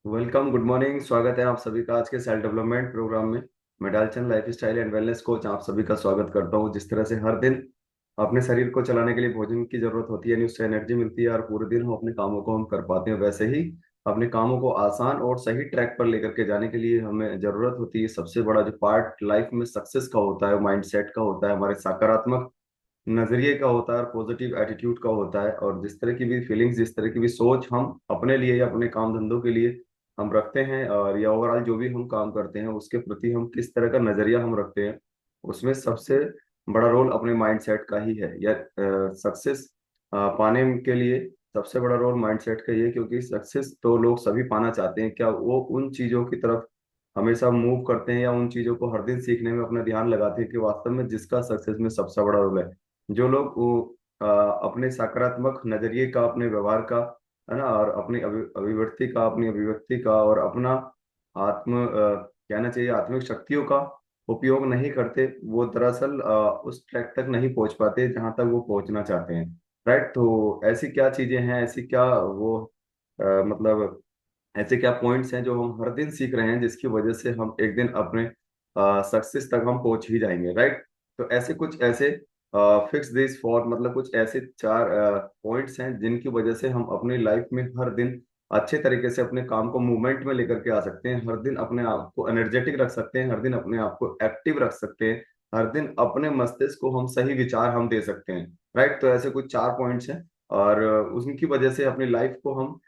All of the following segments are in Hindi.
Welcome, good morning. स्वागत है आप सभी का आज के सेल्फ डेवलपमेंट प्रोग्राम में। मैं Dalchand life style and wellness coach आप सभी का स्वागत करता हूं। जिस तरह से हर दिन अपने शरीर को चलाने के लिए भोजन की जरूरत होती है, यानी उससे एनर्जी मिलती है और पूरे दिन हम अपने कामों को हम कर पाते हैं, वैसे ही अपने कामों को आसान और सही ट्रैक पर लेकर के जाने के लिए हमें जरूरत होती है। सबसे बड़ा जो पार्ट लाइफ में सक्सेस का होता है, माइंड सेट का होता है, हमारे सकारात्मक नजरिए का होता है और पॉजिटिव एटीट्यूड का होता है। और जिस तरह की भी फीलिंग्स, जिस तरह की भी सोच हम अपने लिए या अपने काम धंधों के लिए हम रखते हैं, और या ओवरऑल जो भी हम काम करते हैं उसके प्रति हम किस तरह का नजरिया हम रखते हैं, उसमें सबसे बड़ा रोल अपने माइंड सेट का ही है। या सक्सेस पाने के लिए सबसे बड़ा रोल माइंड सेट का ही है, क्योंकि सक्सेस तो लोग सभी पाना चाहते हैं। क्या वो उन चीजों की तरफ हमेशा मूव करते हैं या उन चीजों को हर दिन सीखने में अपना ध्यान लगाते हैं कि वास्तव में जिसका सक्सेस में सबसे बड़ा रोल है। जो लोग वो अपने सकारात्मक नजरिए का, अपने व्यवहार का, है ना, और अपनी अभिव्यक्ति का, अपनी अभिव्यक्ति का और अपना कहना चाहिए आत्मिक शक्तियों का उपयोग नहीं करते, वो दरअसल उस ट्रैक तक नहीं पहुंच पाते जहां तक वो पहुंचना चाहते हैं। राइट। तो ऐसी क्या चीजें हैं, ऐसी क्या वो मतलब ऐसे क्या पॉइंट्स हैं जो हम हर दिन सीख रहे हैं, जिसकी वजह से हम एक दिन अपने सक्सेस तक हम पहुंच ही जाएंगे। राइट। तो ऐसे कुछ ऐसे फिक्स दिस फॉर, मतलब कुछ ऐसे चार पॉइंट्स हैं जिनकी वजह से हम अपनी लाइफ में हर दिन अच्छे तरीके से अपने काम को मूवमेंट में लेकर के आ सकते हैं, हर दिन अपने आप को एनर्जेटिक रख सकते हैं, हर दिन अपने आप को एक्टिव रख सकते हैं, हर दिन अपने मस्तिष्क को हम सही विचार हम दे सकते हैं। राइट। तो ऐसे कुछ चार पॉइंट्स हैं और उनकी वजह से अपनी लाइफ को हम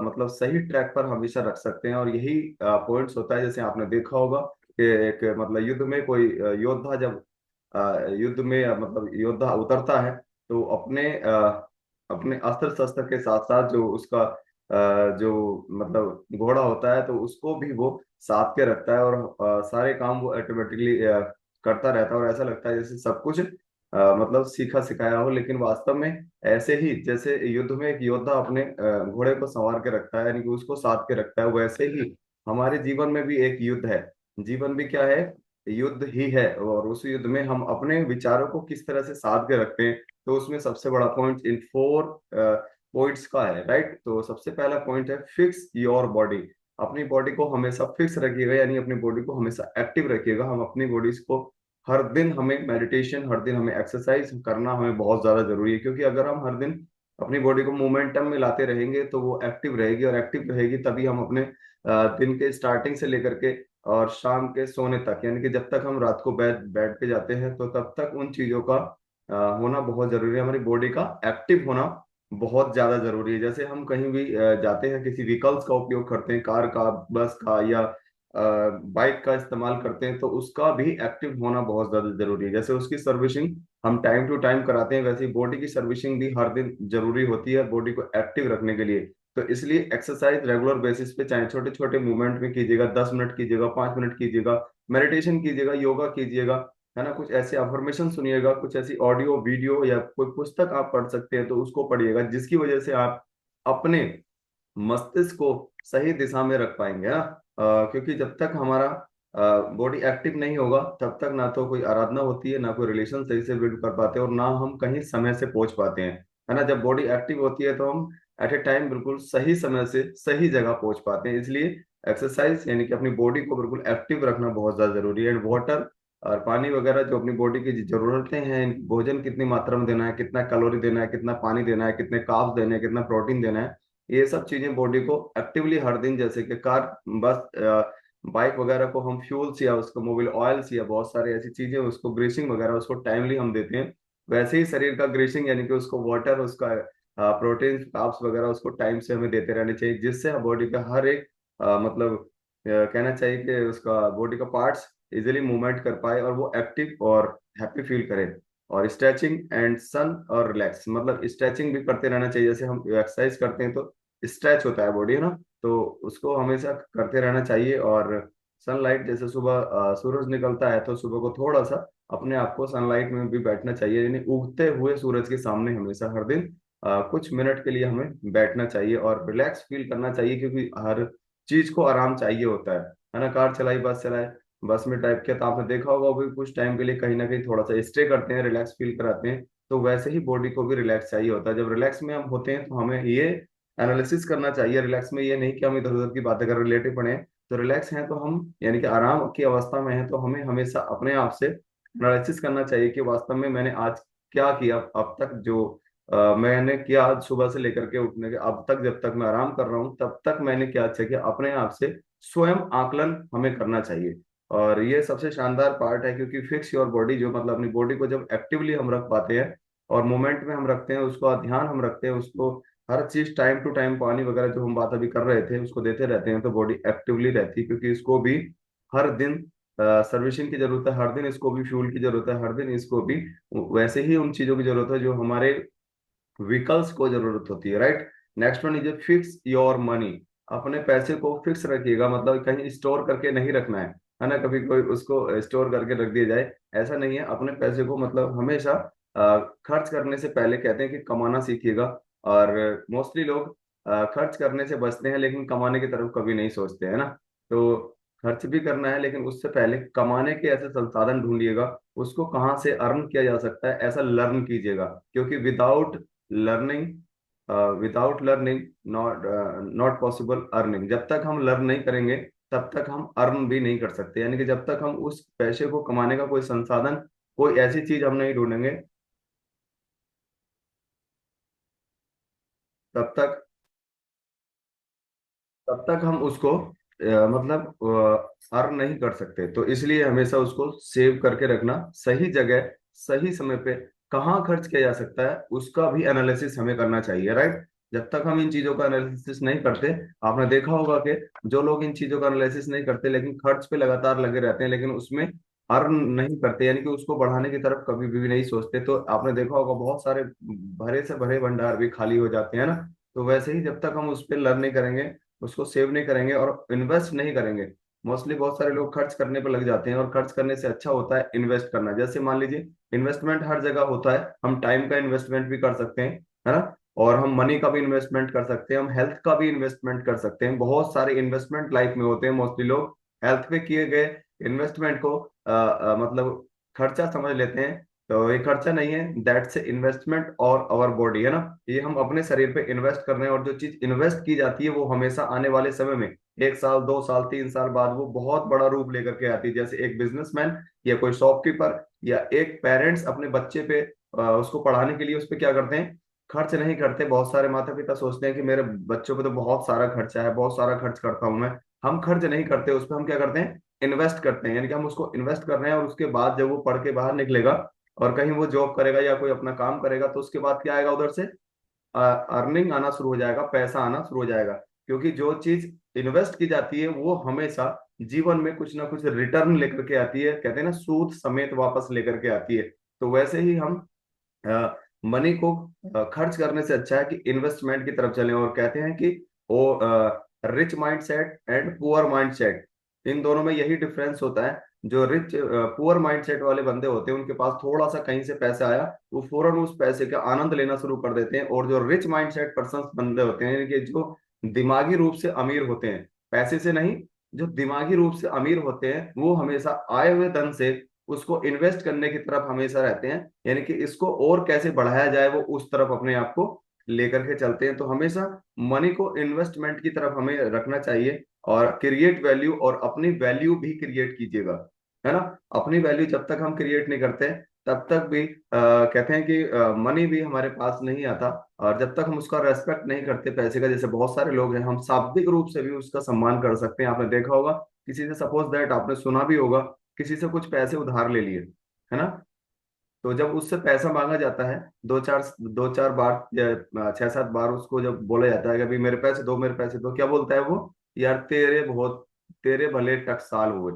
मतलब सही ट्रैक पर हमेशा रख सकते हैं। और यही पॉइंट्स होता है, जैसे आपने देखा होगा कि एक मतलब युद्ध में कोई योद्धा जब युद्ध में मतलब योद्धा उतरता है तो अपने अस्त्र शस्त्र के साथ साथ जो उसका जो मतलब घोड़ा होता है तो उसको भी वो साथ के रखता है, और सारे काम वो ऑटोमेटिकली करता रहता है, और ऐसा लगता है जैसे सब कुछ मतलब सीखा सिखाया हो। लेकिन वास्तव में ऐसे ही जैसे युद्ध में एक योद्धा अपने घोड़े को संवार के रखता है, यानी कि उसको साथ के रखता है, वैसे ही हमारे जीवन में भी एक युद्ध है। जीवन भी क्या है, युद्ध ही है। और उस युद्ध में हम अपने विचारों को किस तरह से साध के रखते हैं, तो उसमें सबसे बड़ा पॉइंट इन फोर पॉइंट्स का है। राइट। तो सबसे पहला पॉइंट है फिक्स योर बॉडी। अपनी बॉडी को हमेशा फिक्स रखिएगा, यानी अपनी बॉडी को हमेशा एक्टिव रखिएगा। हम अपनी बॉडीज को हर दिन हमें मेडिटेशन, हर दिन हमें एक्सरसाइज करना हमें बहुत ज्यादा जरूरी है, क्योंकि अगर हम हर दिन अपनी बॉडी को मोमेंटम में लाते रहेंगे तो वो एक्टिव रहेगी, और एक्टिव रहेगी तभी हम अपने दिन के स्टार्टिंग से लेकर के और शाम के सोने तक, यानी कि जब तक हम रात को बेड बेड पे जाते हैं तो तब तक उन चीजों का होना बहुत जरूरी है। हमारी बॉडी का एक्टिव होना बहुत ज्यादा जरूरी है। जैसे हम कहीं भी जाते हैं, किसी व्हीकल्स का उपयोग करते हैं, कार का, बस का या बाइक का इस्तेमाल करते हैं, तो उसका भी एक्टिव होना बहुत ज्यादा जरूरी है। जैसे उसकी सर्विसिंग हम टाइम टू टाइम कराते हैं, वैसे ही बॉडी की सर्विसिंग भी हर दिन जरूरी होती है बॉडी को एक्टिव रखने के लिए। तो इसलिए एक्सरसाइज रेगुलर बेसिस पे, चाहे छोटे छोटे मूवमेंट में कीजिएगा, 10 मिनट कीजिएगा, 5 मिनट कीजिएगा, मेडिटेशन कीजिएगा, योगा कीजिएगा, है ना, कुछ ऐसे अफर्मेशन सुनिएगा, कुछ ऐसी ऑडियो वीडियो या कोई पुस्तक आप पढ़ सकते हैं तो उसको पढ़िएगा, जिसकी वजह से आप अपने मस्तिष्क को सही दिशा में रख पाएंगे ना। क्योंकि जब तक हमारा बॉडी एक्टिव नहीं होगा तब तक ना तो कोई आराधना होती है, ना कोई रिलेशन सही से बिल्ड कर पाते हैं, और ना हम कहीं समय से पहुंच पाते हैं। है ना। जब बॉडी एक्टिव होती है तो हम एट ए टाइम बिल्कुल सही समय से सही जगह पहुंच पाते हैं। इसलिए एक्सरसाइज यानी कि अपनी बॉडी को बिल्कुल एक्टिव रखना बहुत ज्यादा जरूरी है। एंड वाटर और पानी वगैरह जो अपनी बॉडी की जरूरतें हैं, भोजन कितनी मात्रा में देना है, कितना कैलोरी देना है, कितना पानी देना है, कितने कार्ब्स देने हैं, कितना प्रोटीन देना है, ये सब चीजें बॉडी को एक्टिवली हर दिन, जैसे कि कार, बस, बाइक वगैरह को हम फ्यूल्स या उसको मोबिल ऑयल्स या बहुत सारी ऐसी चीजें, उसको ग्रीसिंग वगैरह उसको टाइमली हम देते हैं, वैसे ही शरीर का ग्रीसिंग यानी कि उसको वाटर, उसका प्रोटीन, कार्ब्स वगैरह उसको टाइम से हमें देते रहने चाहिए, जिससे बॉडी का हर एक मतलब कहना चाहिए कि उसका बॉडी का पार्ट्स इजिली मूवमेंट कर पाए और वो एक्टिव और हैप्पी फील करे। और स्ट्रेचिंग एंड सन और रिलैक्स, मतलब स्ट्रेचिंग भी करते रहना चाहिए। जैसे हम एक्सरसाइज करते हैं तो स्ट्रेच होता है बॉडी, है ना, तो उसको हमेशा करते रहना चाहिए। और सनलाइट, जैसे सुबह सूरज निकलता है तो सुबह को थोड़ा सा अपने आप को सनलाइट में भी बैठना चाहिए, यानी उगते हुए सूरज के सामने हमेशा हर दिन कुछ मिनट के लिए हमें बैठना चाहिए और रिलैक्स फील करना चाहिए, क्योंकि हर चीज को आराम चाहिए होता है ना। कार चलाई, बस चलाए, बस में टाइप किया तो आपने देखा होगा वो भी कुछ टाइम के लिए कहीं ना कहीं थोड़ा सा स्टे करते हैं, रिलैक्स फील कराते हैं। तो वैसे ही बॉडी को भी रिलैक्स चाहिए होता है। जब रिलैक्स में हम होते हैं तो हमें ये एनालिसिस करना चाहिए। रिलैक्स में ये नहीं कि हम इधर उधर की बातें कर रिलेटिव पढ़े, तो रिलैक्स हैं तो हम यानी कि आराम की अवस्था में है तो हमें हमेशा अपने आप से एनालिसिस करना चाहिए कि वास्तव में मैंने आज क्या किया अब तक, जो मैंने किया आज सुबह से लेकर के उठने के अब तक, जब तक मैं आराम कर रहा हूँ तब तक मैंने क्या अच्छा किया, अपने आप से स्वयं आकलन हमें करना चाहिए। और ये सबसे शानदार पार्ट है, क्योंकि फिक्स योर बॉडी, जो मतलब अपनी बॉडी को जब एक्टिवली हम रख पाते हैं और मोमेंट में हम रखते हैं, उसको ध्यान हम रखते हैं, उसको हर चीज टाइम टू टाइम, पानी वगैरह जो हम बात अभी कर रहे थे उसको देते रहते हैं, तो बॉडी एक्टिवली रहती है। क्योंकि इसको भी हर दिन सर्विसिंग की जरूरत है, हर दिन इसको भी फ्यूल की जरूरत है, हर दिन इसको भी वैसे ही उन चीजों की जरूरत है जो हमारे व्हीकल्स को जरूरत होती है, right. Next one is fix your money. अपने पैसे को फिक्स रखिएगा, मतलब कहीं स्टोर करके नहीं रखना है ना, कभी कोई उसको स्टोर करके रख दिया जाए, ऐसा नहीं है। अपने पैसे को मतलब हमेशा खर्च करने से पहले कहते हैं कि कमाना सीखिएगा। और मोस्टली लोग खर्च करने से बचते हैं लेकिन कमाने की तरफ कभी नहीं सोचते, है ना। तो खर्च भी करना है लेकिन उससे पहले कमाने के ऐसे संसाधन ढूंढिएगा, उसको कहाँ से अर्न किया जा सकता है ऐसा लर्न कीजिएगा। क्योंकि learning without learning not not possible earning. जब तक हम लर्न नहीं करेंगे तब तक हम अर्न भी नहीं कर सकते, यानी कि जब तक हम उस पैसे को कमाने का कोई संसाधन, कोई ऐसी चीज हम नहीं ढूंढेंगे, तब तक हम उसको मतलब अर्न नहीं कर सकते। तो इसलिए हमेशा उसको सेव करके रखना, सही जगह सही समय पे कहाँ खर्च किया जा सकता है उसका भी एनालिसिस हमें करना चाहिए, राइट। जब तक हम इन चीजों का एनालिसिस नहीं करते, आपने देखा होगा कि जो लोग इन चीजों का एनालिसिस नहीं करते लेकिन खर्च पे लगातार लगे रहते हैं, लेकिन उसमें अर्न नहीं करते, यानी कि उसको बढ़ाने की तरफ कभी भी नहीं सोचते, तो आपने देखा होगा बहुत सारे भरे से भरे भंडार भी खाली हो जाते हैं ना। तो वैसे ही जब तक हम उस पर लर्न नहीं करेंगे, उसको सेव नहीं करेंगे और इन्वेस्ट नहीं करेंगे, मोस्टली बहुत सारे लोग खर्च करने पर लग जाते हैं, और खर्च करने से अच्छा होता है इन्वेस्ट करना। जैसे मान लीजिए इन्वेस्टमेंट हर जगह होता है, हम टाइम का इन्वेस्टमेंट भी कर सकते हैं, है ना। और हम मनी का भी इन्वेस्टमेंट कर सकते हैं, हम हेल्थ का भी इन्वेस्टमेंट कर सकते हैं, बहुत सारे इन्वेस्टमेंट लाइफ में होते हैं। मोस्टली लोग हेल्थ पे किए गए इन्वेस्टमेंट को मतलब खर्चा समझ लेते हैं, तो ये खर्चा नहीं है, दैट्स इन्वेस्टमेंट और आवर बॉडी, है ना। ये हम अपने शरीर पे इन्वेस्ट कर रहे हैं, और जो चीज इन्वेस्ट की जाती है वो हमेशा आने वाले समय में 1 साल 2 साल 3 साल बाद वो बहुत बड़ा रूप लेकर के आती है। जैसे एक बिजनेसमैन या कोई शॉपकीपर या एक पेरेंट्स अपने बच्चे पे उसको पढ़ाने के लिए उस पे क्या करते हैं, खर्च नहीं करते। बहुत सारे माता पिता सोचते हैं कि मेरे बच्चों पे तो बहुत सारा खर्चा है, बहुत सारा खर्च करता हूं मैं। हम खर्च नहीं करते उस पर, हम क्या करते हैं, इन्वेस्ट करते हैं। यानी कि हम उसको इन्वेस्ट कर रहे हैं, और उसके बाद जब वो पढ़ के बाहर निकलेगा और कहीं वो जॉब करेगा या कोई अपना काम करेगा, तो उसके बाद क्या आएगा, उधर से अर्निंग आना शुरू हो जाएगा, पैसा आना शुरू हो जाएगा। क्योंकि जो चीज इन्वेस्ट की जाती है वो हमेशा जीवन में कुछ ना कुछ रिटर्न लेकर के आती है, कहते हैं ना, सूद समेत वापस लेकर के आती है। तो वैसे ही हम मनी को खर्च करने से अच्छा है कि इन्वेस्टमेंट की तरफ चलें। और कहते हैं कि वो rich mind set and poor mind set, इन दोनों में यही डिफरेंस होता है। जो रिच पुअर माइंड सेट वाले बंदे होते हैं उनके पास थोड़ा सा कहीं से पैसा आया, वो फौरन उस पैसे का आनंद लेना शुरू कर देते हैं। और जो रिच माइंड सेट पर्सन बंदे होते हैं, यानी कि जो दिमागी रूप से अमीर होते हैं, पैसे से नहीं, जो दिमागी रूप से अमीर होते हैं, वो हमेशा आए हुए धन से उसको इन्वेस्ट करने की तरफ हमेशा रहते हैं, यानी कि इसको और कैसे बढ़ाया जाए वो उस तरफ अपने आप को लेकर के चलते हैं। तो हमेशा मनी को इन्वेस्टमेंट की तरफ हमें रखना चाहिए, और क्रिएट वैल्यू, और अपनी वैल्यू भी क्रिएट कीजिएगा, है ना। अपनी वैल्यू जब तक हम क्रिएट नहीं करते तब तक भी कहते हैं कि मनी भी हमारे पास नहीं आता। और जब तक हम उसका रेस्पेक्ट नहीं करते पैसे का, जैसे बहुत सारे लोग हैं, हम शाब्दिक रूप से भी उसका सम्मान कर सकते हैं। आपने देखा होगा किसी से, सपोज दैट आपने सुना भी होगा, किसी से कुछ पैसे उधार ले लिए, है ना। तो जब उससे पैसा मांगा जाता है, दो चार बार या 6 7 बार उसको जब बोला जाता है कि अभी मेरे पैसे दो, मेरे पैसे दो, क्या बोलता है वो, यार तेरे भले टकसाल हुए,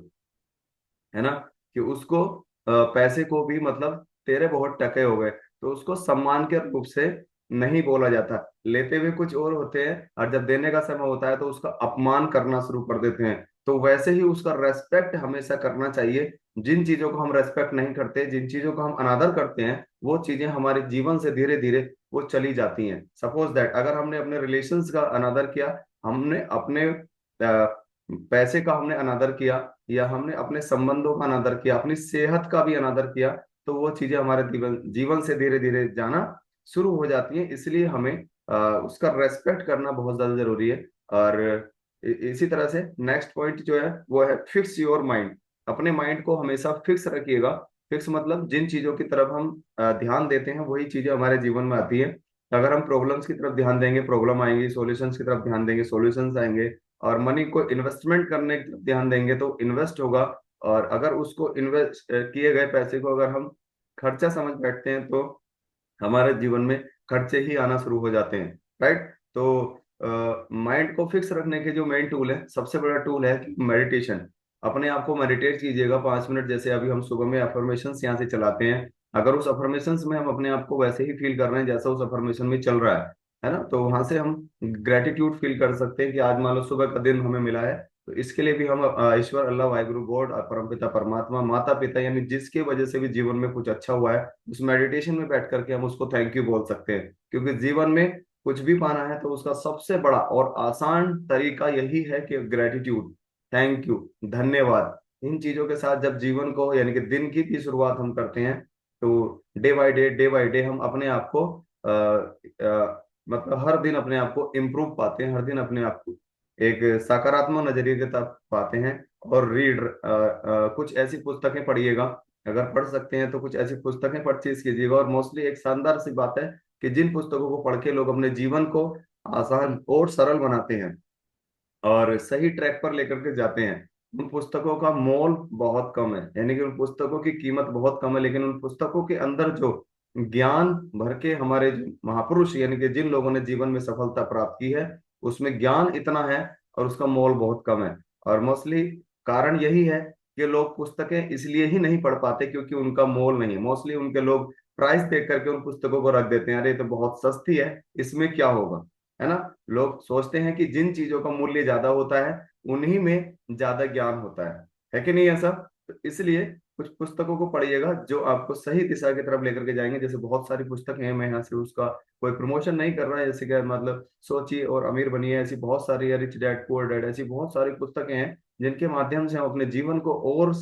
है ना। कि उसको पैसे को भी मतलब तेरे बहुत टके हो गए, तो उसको सम्मान के रूप से नहीं बोला जाता। लेते हुए कुछ और होते हैं, और जब देने का समय होता है तो उसका अपमान करना शुरू कर देते हैं। तो वैसे ही उसका रेस्पेक्ट हमेशा करना चाहिए। जिन चीजों को हम रेस्पेक्ट नहीं करते, जिन चीजों को हम अनादर करते हैं, वो चीजें हमारे जीवन से धीरे धीरे वो चली जाती हैं। सपोज दैट अगर हमने अपने रिलेशंस का अनादर किया, हमने अपने पैसे का हमने अनादर किया, या हमने अपने संबंधों का अनादर किया, अपनी सेहत का भी अनादर किया, तो वो चीजें हमारे जीवन जीवन से धीरे धीरे जाना शुरू हो जाती हैं। इसलिए हमें उसका रेस्पेक्ट करना बहुत ज्यादा जरूरी है। और इसी तरह से नेक्स्ट पॉइंट जो है वो है फिक्स योर माइंड। अपने माइंड को हमेशा फिक्स रखिएगा। फिक्स मतलब जिन चीजों की तरफ हम ध्यान देते हैं वही चीजें हमारे जीवन में आती है। अगर हम प्रॉब्लम्स की तरफ ध्यान देंगे प्रॉब्लम आएंगी, सॉल्यूशंस की तरफ ध्यान देंगे सॉल्यूशंस आएंगे, और मनी को इन्वेस्टमेंट करने की तरफ ध्यान देंगे तो इन्वेस्ट होगा। और अगर उसको इन्वेस्ट किए गए पैसे को अगर हम खर्चा समझ बैठते हैं तो हमारे जीवन में खर्चे ही आना शुरू हो जाते हैं। राइट। तो माइंड को फिक्स रखने के जो मेन टूल है, सबसे बड़ा टूल है कि मेडिटेशन। अपने आप को मेडिटेट कीजिएगा 5 मिनट, जैसे अभी हम सुबह में अफर्मेशंस यहाँ से चलाते हैं। अगर उस अफर्मेशंस में हम अपने आप को वैसे ही फील कर रहे हैं जैसा उस अफर्मेशन में चल रहा है ना, तो वहां से हम ग्रेटिट्यूड फील कर सकते हैं कि आज मान लो सुबह का दिन हमें मिला है। तो इसके लिए भी हम ईश्वर, अल्लाह, वाहिगुरु, गॉड, परमपिता परमात्मा, माता पिता, यानी जिसके वजह से भी जीवन में कुछ अच्छा हुआ है, उस मेडिटेशन में बैठ करके हम उसको थैंक यू बोल सकते हैं। क्योंकि जीवन में कुछ भी पाना है तो उसका सबसे बड़ा और आसान तरीका यही है कि ग्रेटिट्यूड, थैंक यू, धन्यवाद। इन चीजों के साथ जब जीवन को यानी कि दिन की भी शुरुआत हम करते हैं तो डे बाय डे हम अपने आप को मतलब हर दिन अपने आप को इम्प्रूव पाते हैं, हर दिन अपने आप को एक सकारात्मक नजरिए के तक पाते हैं। और रीड, कुछ ऐसी पुस्तकें पढ़िएगा, अगर पढ़ सकते हैं तो कुछ ऐसी पुस्तकें परचेज कीजिएगा। और मोस्टली एक शानदार सी बात है कि जिन पुस्तकों को पढ़ के लोग अपने जीवन को आसान और सरल बनाते हैं और सही ट्रैक पर लेकर के जाते हैं, उन पुस्तकों का मोल बहुत कम है, यानी कि उन पुस्तकों की कीमत बहुत कम है। लेकिन उन पुस्तकों के अंदर जो ज्ञान भर के हमारे जो महापुरुष यानी कि जिन लोगों ने जीवन में सफलता प्राप्त की है, उसमें ज्ञान इतना है और उसका मोल बहुत कम है। और मोस्टली कारण यही है कि लोग पुस्तकें इसलिए ही नहीं पढ़ पाते क्योंकि उनका मोल नहीं है। मोस्टली उनके लोग प्राइस देख करके उन पुस्तकों को रख देते हैं, अरे ये तो बहुत सस्ती है, इसमें क्या होगा, है ना। लोग सोचते हैं कि जिन चीजों का मूल्य ज्यादा होता है उन्हीं में ज्यादा ज्ञान होता है कि नहीं ऐसा। तो इसलिए कुछ पुस्तकों को पढ़िएगा जो आपको सही दिशा की तरफ लेकर के जाएंगे। जैसे बहुत सारी पुस्तकें हैं, मैं यहाँ से उसका कोई प्रमोशन नहीं कर रहा है, जैसे कि मतलब सोचिए और अमीर बनिए, ऐसी बहुत सारी, रिच डैड पुअर डैड, ऐसी बहुत सारी पुस्तकें हैं जिनके माध्यम से हम अपने जीवन को और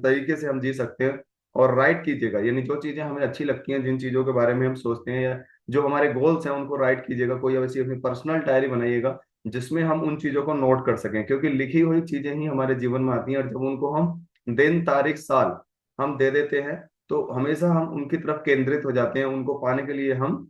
तरीके से हम जी सकते हैं। और राइट कीजिएगा, यानी जो चीजें हमें अच्छी लगती हैं, जिन चीजों के बारे में हम सोचते हैं या जो हमारे गोल्स हैं उनको राइट कीजिएगा। कोई ऐसी अपनी पर्सनल डायरी बनाइएगा जिसमें हम उन चीजों को नोट कर सकें, क्योंकि लिखी हुई चीजें ही हमारे जीवन में आती हैं। और जब उनको हम दिन तारीख साल हम दे देते हैं तो हमेशा हम उनकी तरफ केंद्रित हो जाते हैं, उनको पाने के लिए हम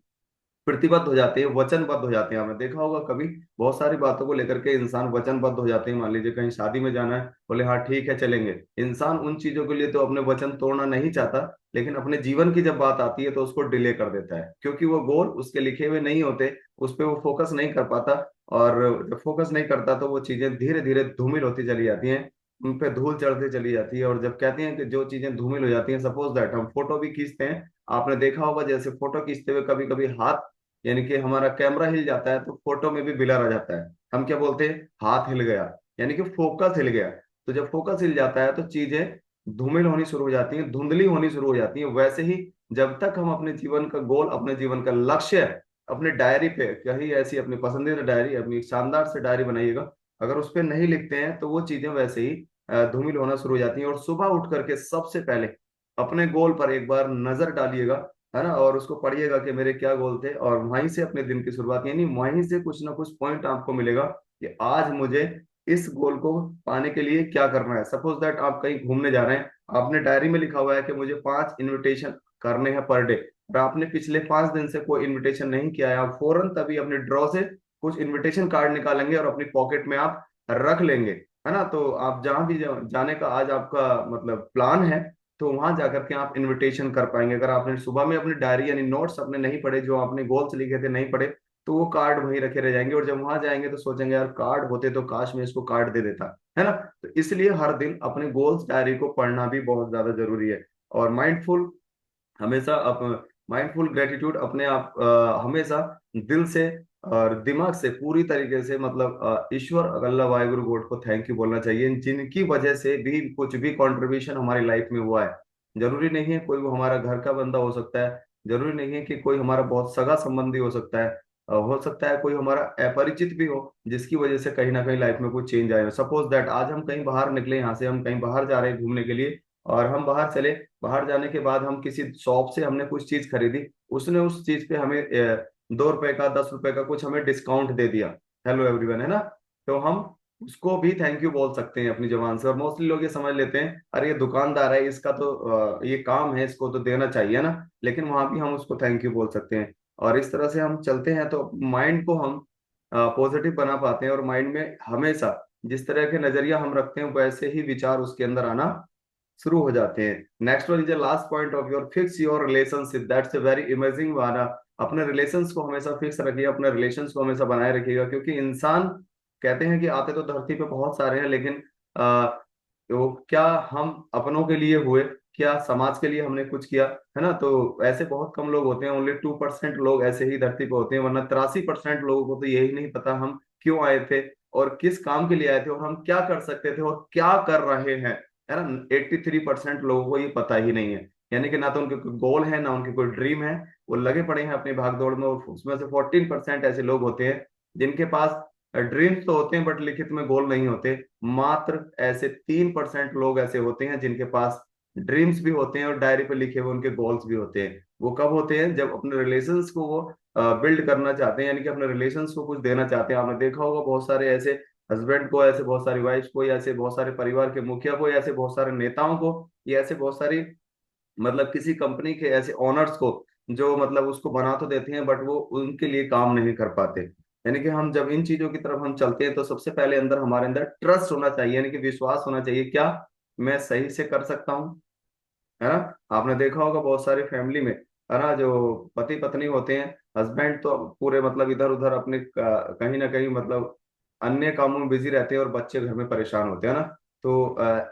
प्रतिबद्ध हो जाते हैं, वचनबद्ध हो जाते हैं। आपने देखा होगा कभी बहुत सारी बातों को लेकर के इंसान वचनबद्ध हो जाते हैं। मान लीजिए कहीं शादी में जाना है, बोले हाँ ठीक है चलेंगे। इंसान उन चीजों के लिए तो अपने वचन तोड़ना नहीं चाहता, लेकिन अपने जीवन की जब बात आती है तो उसको डिले कर देता है, क्योंकि वो गोल उसके लिखे हुए नहीं होते, उस पर वो फोकस नहीं कर पाता। और जब फोकस नहीं करता तो वो चीजें धीरे धीरे धूमिल होती चली जाती हैं, उन पे धूल चढ़ती चली जाती है। और जब कहते हैं कि जो चीजें धूमिल हो जाती हैं, सपोज दैट हम फोटो भी खींचते हैं, आपने देखा होगा जैसे फोटो खींचते हुए कभी कभी हाथ यानी कि हमारा कैमरा हिल जाता है तो फोटो में भी ब्लर आ जाता है। हम क्या बोलते हैं, हाथ हिल गया, यानी कि फोकस हिल गया। तो जब फोकस हिल जाता है तो चीजें धूमिल होनी शुरू हो जाती हैं, धुंधली होनी शुरू हो जाती हैं। वैसे ही जब तक हम अपने जीवन का गोल, अपने जीवन का लक्ष्य अपने डायरी पे, कहीं ऐसी अपनी पसंदीदा डायरी, अपनी एक शानदार से डायरी बनाइएगा, अगर उस पर नहीं लिखते हैं तो वो चीजें वैसे ही धूमिल होना शुरू हो जाती हैं। और सुबह उठ करके सबसे पहले अपने गोल पर एक बार नजर डालिएगा, है ना, और उसको पढ़िएगा कि मेरे क्या गोल थे, और वहीं से अपने दिन की शुरुआत, यानी वहीं से कुछ ना कुछ पॉइंट आपको मिलेगा कि आज मुझे इस गोल को पाने के लिए क्या करना है। सपोज दैट आप कहीं घूमने जा रहे हैं, आपने डायरी में लिखा हुआ है कि मुझे 5 इनविटेशन करने हैं पर डे, और आपने पिछले 5 दिन से कोई इनविटेशन नहीं किया है, आप फौरन तभी अपने ड्रॉ से कुछ इनविटेशन कार्ड निकालेंगे और अपनी पॉकेट में आप रख लेंगे, है ना। तो आप जहां भी जाने का आज आपका मतलब प्लान है, तो वहां जाकर के आप इनविटेशन कर पाएंगे। अगर आपने सुबह में अपनी डायरी यानी नोट्स अपने नहीं पढ़े, जो आपने गोल्स लिखे थे नहीं पढ़े, तो वो कार्ड वहीं रखे रह जाएंगे। और जब वहां जाएंगे तो सोचेंगे यार कार्ड होते तो काश मैं इसको कार्ड दे देता, है ना। तो इसलिए हर दिन अपने गोल्स डायरी को पढ़ना भी बहुत ज्यादा जरूरी है। और माइंडफुल हमेशा माइंडफुल ग्रेटिट्यूड अपने आप हमेशा दिल से और दिमाग से पूरी तरीके से मतलब ईश्वर, अल्लाह, वाहिगुरु, गॉड को थैंक यू बोलना चाहिए, जिनकी वजह से भी कुछ भी कंट्रीब्यूशन हमारी लाइफ में हुआ है। जरूरी नहीं है कोई वो हमारा घर का बंदा हो सकता है, जरूरी नहीं है कि कोई हमारा बहुत सगा संबंधी हो सकता है, हो सकता है कोई हमारा अपरिचित भी हो जिसकी वजह से कहीं ना कहीं लाइफ में कुछ चेंज आए। सपोज दैट आज हम कहीं बाहर निकले, यहाँ से हम कहीं बाहर जा रहे हैं घूमने के लिए, और हम बाहर चले, बाहर जाने के बाद हम किसी शॉप से हमने कुछ चीज खरीदी, उसने उस चीज पे हमें 2 रुपए का, 10 रुपए का कुछ हमें डिस्काउंट दे दिया, हेलो एवरीवन, है ना, तो हम उसको भी थैंक यू बोल सकते हैं अपनी जबान से। और मोस्टली लोग ये समझ लेते हैं अरे ये दुकानदार है, इसका तो ये काम है, इसको तो देना चाहिए ना, लेकिन वहां भी हम उसको थैंक यू बोल सकते हैं। और इस तरह से हम चलते हैं तो माइंड को हम पॉजिटिव बना पाते हैं, और माइंड में हमेशा जिस तरह के नजरिया हम रखते हैं वैसे ही विचार उसके अंदर आना शुरू हो जाते हैं। Next one is the last point of your, fix your relationship, that's a very imaging वाला। अपने रिलेशंस को हमेशा फिक्स रखिए, अपने रिलेशंस को हमेशा बनाए रखिएगा, क्योंकि इंसान कहते हैं कि आते तो धरती पे बहुत सारे हैं, लेकिन तो क्या हम अपनों के लिए हुए, क्या समाज के लिए हमने कुछ किया, है ना, तो ऐसे बहुत कम लोग होते हैं, ओनली 2% लोग ऐसे ही धरती पे होते हैं, वरना 83% लोगों को तो यही नहीं पता हम क्यों आए थे और किस काम के लिए आए थे और हम क्या कर सकते थे और क्या कर रहे हैं, है ना। 83% लोगों को ये पता ही नहीं है, यानी कि ना तो उनके कोई गोल है, ना उनके कोई ड्रीम है, वो लगे पड़े हैं अपनी भागदौड़ में। और उसमें से 14% ऐसे लोग होते हैं जिनके पास ड्रीम्स तो होते हैं बट लिखित में गोल नहीं होते। मात्र ऐसे 3% लोग ऐसे होते हैं जिनके पास ड्रीम्स भी होते हैं और डायरी पे लिखे हुए उनके गोल्स भी होते हैं। वो कब होते हैं? जब अपने रिलेशंस को वो बिल्ड करना चाहते हैं, यानी कि अपने रिलेशंस को कुछ देना चाहते हैं। आपने देखा होगा बहुत सारे ऐसे हस्बैंड को, ऐसे बहुत सारी वाइफ्स को, या ऐसे बहुत सारे परिवार के मुखिया को, या ऐसे बहुत सारे नेताओं को, या ऐसे बहुत सारी मतलब किसी कंपनी के ऐसे ओनर्स को, जो मतलब उसको बना तो देते हैं बट वो उनके लिए काम नहीं कर पाते। यानी कि हम जब इन चीजों की तरफ हम चलते हैं तो सबसे पहले अंदर हमारे अंदर ट्रस्ट होना चाहिए, यानी कि विश्वास होना चाहिए, क्या मैं सही से कर सकता हूँ, है ना। आपने देखा होगा बहुत सारी फैमिली में, है ना, जो पति पत्नी होते हैं, हस्बैंड तो पूरे मतलब इधर उधर अपने कहीं ना कहीं मतलब अन्य कामों में बिजी रहते हैं और बच्चे घर में परेशान होते हैं ना। तो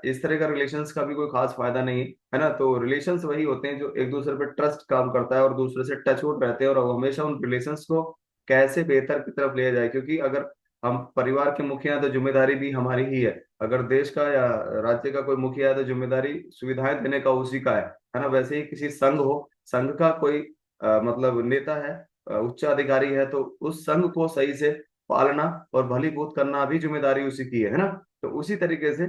इस तरह का रिलेशंस का भी कोई खास फायदा नहीं है ना। तो रिलेशंस वही होते हैं जो एक दूसरे पे ट्रस्ट काम करता है और दूसरे से टचवुड रहते हैं, और हमेशा उन रिलेशंस को कैसे बेहतर की तरफ ले जाए, क्योंकि अगर हम परिवार के मुखिया हैं तो जिम्मेदारी भी हमारी ही है, अगर देश का या राज्य का कोई मुखिया है तो जिम्मेदारी सुविधाएं देने का उसी का है ना। वैसे ही किसी संघ हो, संघ का कोई मतलब नेता है, उच्च अधिकारी है, तो उस संघ को सही से पालना और भलीभूत करना भी जिम्मेदारी उसी की है ना। तो उसी तरीके से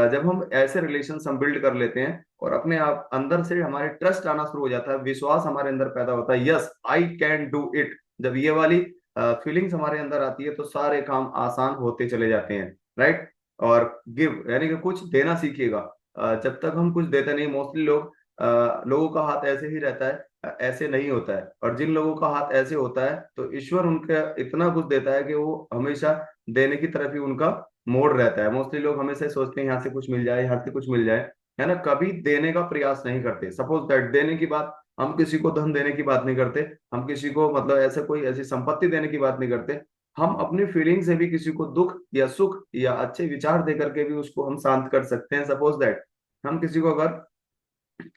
जब हम ऐसे रिलेशन हम बिल्ड कर लेते हैं और अपने आप अंदर से हमारे ट्रस्ट आना शुरू हो जाता है, विश्वास हमारे अंदर पैदा होता है, yes I can do it, जब ये वाली फीलिंग्स हमारे अंदर आती है तो सारे काम आसान होते चले जाते हैं, राइट। और गिव यानी कि कुछ देना सीखिएगा। जब तक हम कुछ देते नहीं, मोस्टली लोगों का हाथ ऐसे ही रहता है, ऐसे नहीं होता है। और जिन लोगों का हाथ ऐसे होता है तो ईश्वर उनके इतना कुछ देता है कि वो हमेशा देने की तरफ ही उनका मोड़ रहता है। मोस्टली लोग हमेशा ही सोचते हैं यहाँ से कुछ मिल जाए, यहाँ से कुछ मिल जाए, है ना, कभी देने का प्रयास नहीं करते। सपोज दैट देने की बात, हम किसी को धन देने की बात नहीं करते, हम किसी को मतलब ऐसा कोई ऐसी संपत्ति देने की बात नहीं करते, हम अपनी फीलिंग से भी किसी को दुख या सुख या अच्छे विचार दे करके भी उसको हम शांत कर सकते हैं। सपोज दैट हम किसी को अगर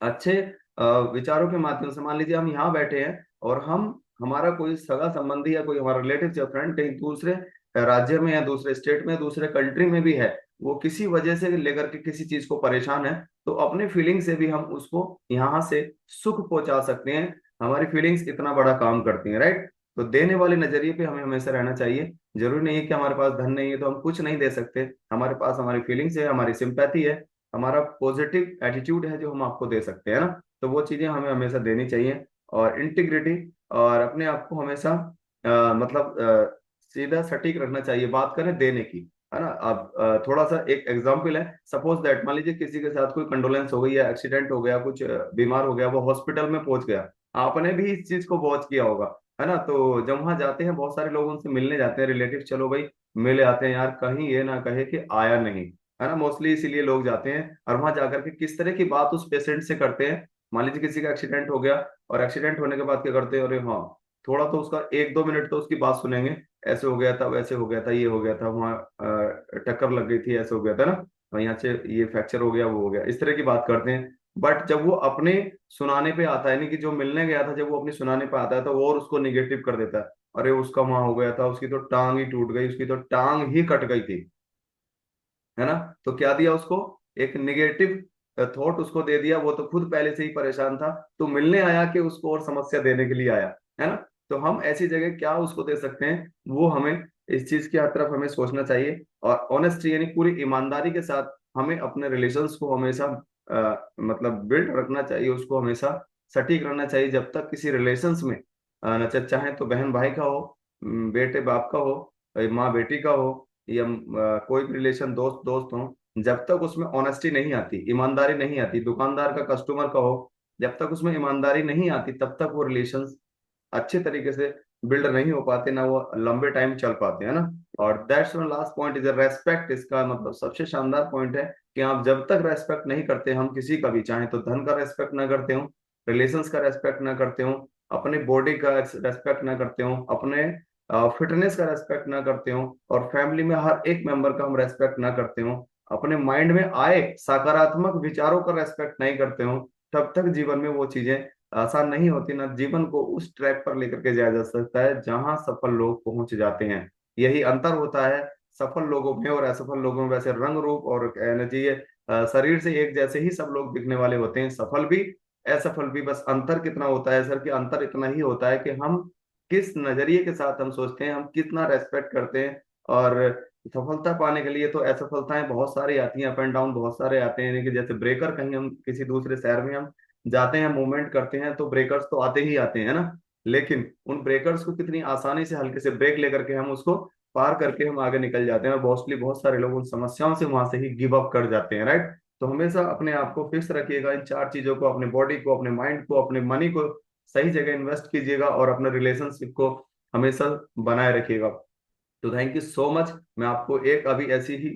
अच्छे विचारों के माध्यम से, मान लीजिए हम यहाँ बैठे हैं और हम हमारा कोई सगा संबंधी या कोई हमारा रिलेटिव या फ्रेंड कहीं दूसरे राज्य में या दूसरे स्टेट में दूसरे कंट्री में भी है, वो किसी वजह से लेकर के किसी चीज को परेशान है, तो अपने फीलिंग से भी हम उसको यहाँ से सुख पहुंचा सकते हैं। हमारी फीलिंग्स इतना बड़ा काम करती हैं, राइट। तो देने वाले नजरिए पे हमें हमेशा रहना चाहिए। जरूरी नहीं है कि हमारे पास धन नहीं है तो हम कुछ नहीं दे सकते, हमारे पास हमारी फीलिंग्स है, हमारी सिंपैथी है, हमारा पॉजिटिव एटीट्यूड है जो हम आपको दे सकते हैं ना। तो वो चीजें हमें हमेशा देनी चाहिए। और इंटीग्रिटी, और अपने आप को हमेशा मतलब सीधा सटीक रखना चाहिए। बात करें देने की, है ना। अब थोड़ा सा एक एग्जांपल है, सपोज दैट मान लीजिए किसी के साथ कोई कंडोलेंस हो गई या एक्सीडेंट हो गया, कुछ बीमार हो गया, वो हॉस्पिटल में पहुंच गया, आपने भी इस चीज को वॉच किया होगा, है ना। तो जब वहां जाते हैं बहुत सारे लोग उनसे मिलने जाते हैं, रिलेटिव, चलो भाई मिले आते हैं यार, कहीं ये ना कहे कि आया नहीं, है ना। मोस्टली इसीलिए लोग जाते हैं और वहां जाकर के किस तरह की बात उस पेशेंट से करते हैं। मान लीजिए किसी का एक्सीडेंट हो गया, और एक्सीडेंट होने के बाद क्या करते हैं, अरे हाँ, थोड़ा तो उसका 1-2 मिनट तो उसकी बात सुनेंगे, ऐसे हो गया था, वैसे हो गया था, ये हो गया था, वहाँ टक्कर लग गई थी, ऐसे हो गया था ना, और यहाँ से ये फ्रैक्चर हो गया, वो हो गया, इस तरह की बात करते हैं। बट जब वो अपने सुनाने पे आता है, यानी कि जो मिलने गया था, जब वो अपनी सुनाने पे आता है तो वो और उसको निगेटिव कर देता है। अरे उसका वहां हो गया था, उसकी तो टांग ही टूट गई, उसकी तो टांग ही कट गई थी, है ना। तो क्या दिया उसको? एक निगेटिव थॉट उसको दे दिया। वो तो खुद पहले से ही परेशान था, तो मिलने आया कि उसको और समस्या देने के लिए आया, है ना। तो हम ऐसी जगह क्या उसको दे सकते हैं, वो हमें इस चीज की हर तरफ हमें सोचना चाहिए। और ऑनेस्टी यानी पूरी ईमानदारी के साथ हमें अपने रिलेशंस को हमेशा मतलब बिल्ड रखना चाहिए, उसको हमेशा सटीक रहना चाहिए। जब तक किसी रिलेशंस में चाहे तो बहन भाई का हो, बेटे बाप का हो, माँ बेटी का हो, या कोई भी रिलेशन दोस्त दोस्त हो, जब तक उसमें ऑनेस्टी नहीं आती, ईमानदारी नहीं आती, दुकानदार का कस्टमर का हो, जब तक उसमें ईमानदारी नहीं आती तब तक वो रिलेशन अच्छे तरीके से बिल्ड नहीं हो पाते, ना वो लंबे टाइम चल पाते हैं ना। और that's one last point is respect. इसका मतलब सबसे शानदार पॉइंट है कि आप जब तक रेस्पेक्ट नहीं करते, हम किसी का भी, चाहे तो धन का रेस्पेक्ट ना करते हो, रिलेशंस का रेस्पेक्ट ना करते हो, अपने बॉडी का रेस्पेक्ट ना करते हो, अपने फिटनेस का रेस्पेक्ट ना करते हो, और फैमिली में हर एक मेंबर का हम रेस्पेक्ट ना करते हो, अपने माइंड में आए सकारात्मक विचारों का रेस्पेक्ट नहीं करते हो, तब तक जीवन में वो चीजें आसान नहीं होती, ना जीवन को उस ट्रैक पर लेकर के जाया जा सकता है जहां सफल लोग पहुंच जाते हैं। यही अंतर होता है सफल लोगों में और असफल लोगों में। वैसे रंग रूप और कहना चाहिए शरीर से एक जैसे ही सब लोग दिखने वाले होते हैं, सफल भी असफल भी। बस अंतर कितना होता है सर, कि अंतर इतना ही होता है कि हम किस नजरिए के साथ हम सोचते हैं, हम कितना रेस्पेक्ट करते हैं। और सफलता पाने के लिए तो असफलताएं बहुत सारी आती हैं, अप एंड डाउन बहुत सारे आते हैं, यानी कि जैसे ब्रेकर, कहीं हम किसी दूसरे शहर में हम जाते हैं, मूवमेंट करते हैं, तो ब्रेकर्स तो आते ही आते हैं ना। लेकिन उन ब्रेकर्स को कितनी आसानी से हल्के से ब्रेक लेकर के हम उसको पार करके हम आगे निकल जाते हैं, और मोस्टली बहुत सारे लोग उन समस्याओं से वहां से ही गिव अप कर जाते हैं, राइट। तो हमेशा अपने आप को फिक्स रखिएगा, इन चार चीजों को, अपने बॉडी को, अपने माइंड को, अपने मनी को सही जगह इन्वेस्ट कीजिएगा, और अपने रिलेशनशिप को हमेशा बनाए रखिएगा। तो थैंक यू सो मच। मैं आपको एक अभी ऐसी ही